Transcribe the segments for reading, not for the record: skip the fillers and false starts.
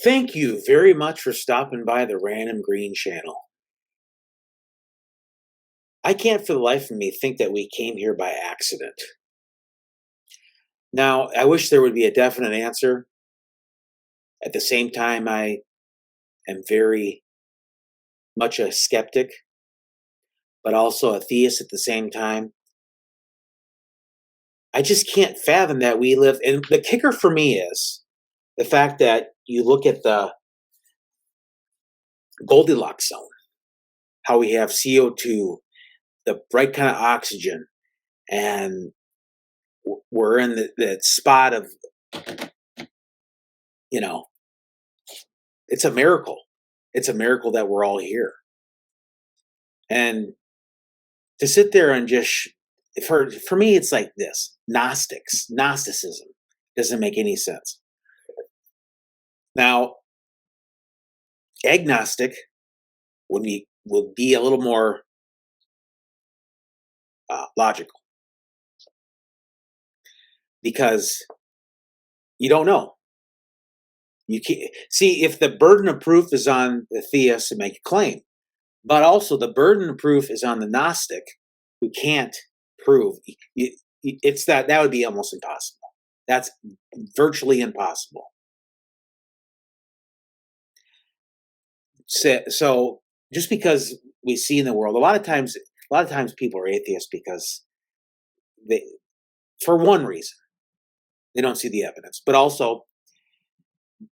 Thank you very much for stopping by the Random Green channel. I can't for the life of me think that we came here by accident. Now, I wish there would be a definite answer. At the same time, I am very much a skeptic, but also a theist at the same time. I just can't fathom that we live. And the kicker for me is the fact that you look at the Goldilocks zone, how we have CO2, the right kind of oxygen, and we're in the spot of, you know, it's a miracle. It's a miracle that we're all here. And to sit there and just, for me, it's like this Gnosticism doesn't make any sense. Now, agnostic would be a little more logical because you don't know. You can't see if the burden of proof is on the theist to make a claim, but also the burden of proof is on the Gnostic who can't prove. It's that would be almost impossible. That's virtually impossible. So just because we see in the world, a lot of times people are atheists because they, for one reason, they don't see the evidence, but also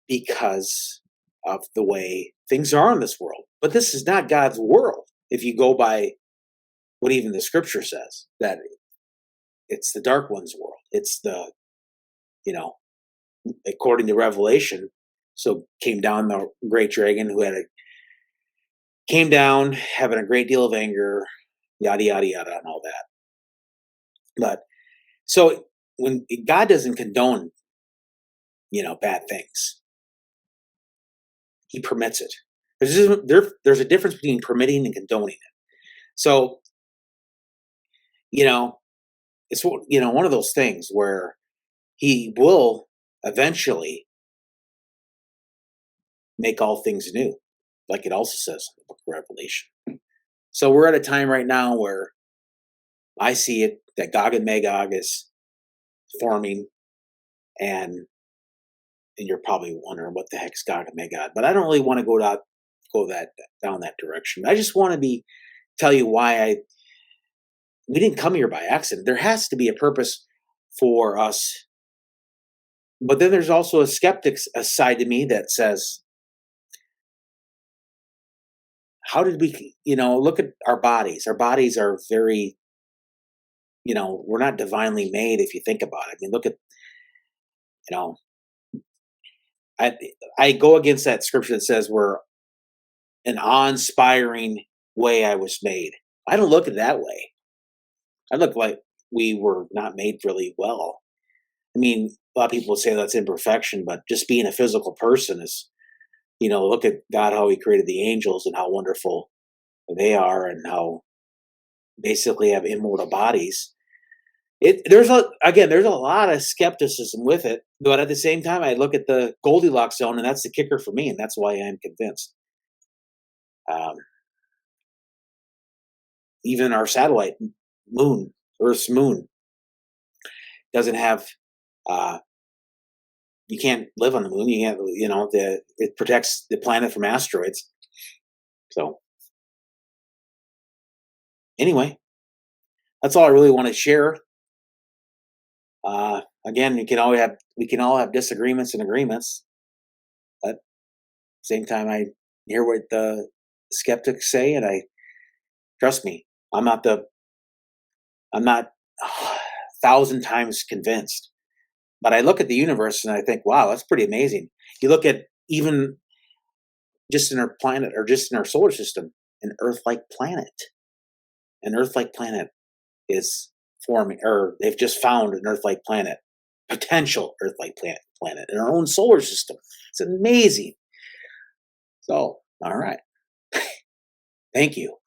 because of the way things are in this world. But this is not God's world. If you go by what even the scripture says, that it's the dark one's world. It's the, according to Revelation, so came down the great dragon who came down having a great deal of anger, yada, yada, yada, and all that. But so when God doesn't condone, bad things, he permits it. There's a difference between permitting and condoning it. So, it's one of those things where he will eventually make all things new, like it also says in the book of Revelation. So we're at a time right now where I see it that Gog and Magog is forming, and you're probably wondering what the heck's Gog and Magog, but I don't really want to go down that direction. I just want to tell you why we didn't come here by accident. There has to be a purpose for us. But then there's also a skeptic's side to me that says, how did we, look at our bodies? Our bodies are very, we're not divinely made if you think about it. I mean, look at, I go against that scripture that says we're an awe-inspiring way I was made. I don't look at it that way. I look like we were not made really well. I mean, a lot of people say that's imperfection, but just being a physical person is, look at God, how he created the angels and how wonderful they are and how basically have immortal bodies. There's a lot of skepticism with it, but at the same time, I look at the Goldilocks zone, and that's the kicker for me, and that's why I'm convinced. Even our satellite moon, Earth's moon, doesn't have. You can't live on the moon. You can't. It protects the planet from asteroids. So, anyway, that's all I really want to share. Again, we can all have disagreements and agreements, but at the same time, I hear what the skeptics say, and I trust me. I'm not 1,000 times convinced, but I look at the universe and I think, wow, that's pretty amazing. You look at even just in our planet or just in our solar system, an Earth-like planet is forming, or they've just found an Earth-like planet, potential Earth-like planet in our own solar system. It's amazing. So, all right. Thank you.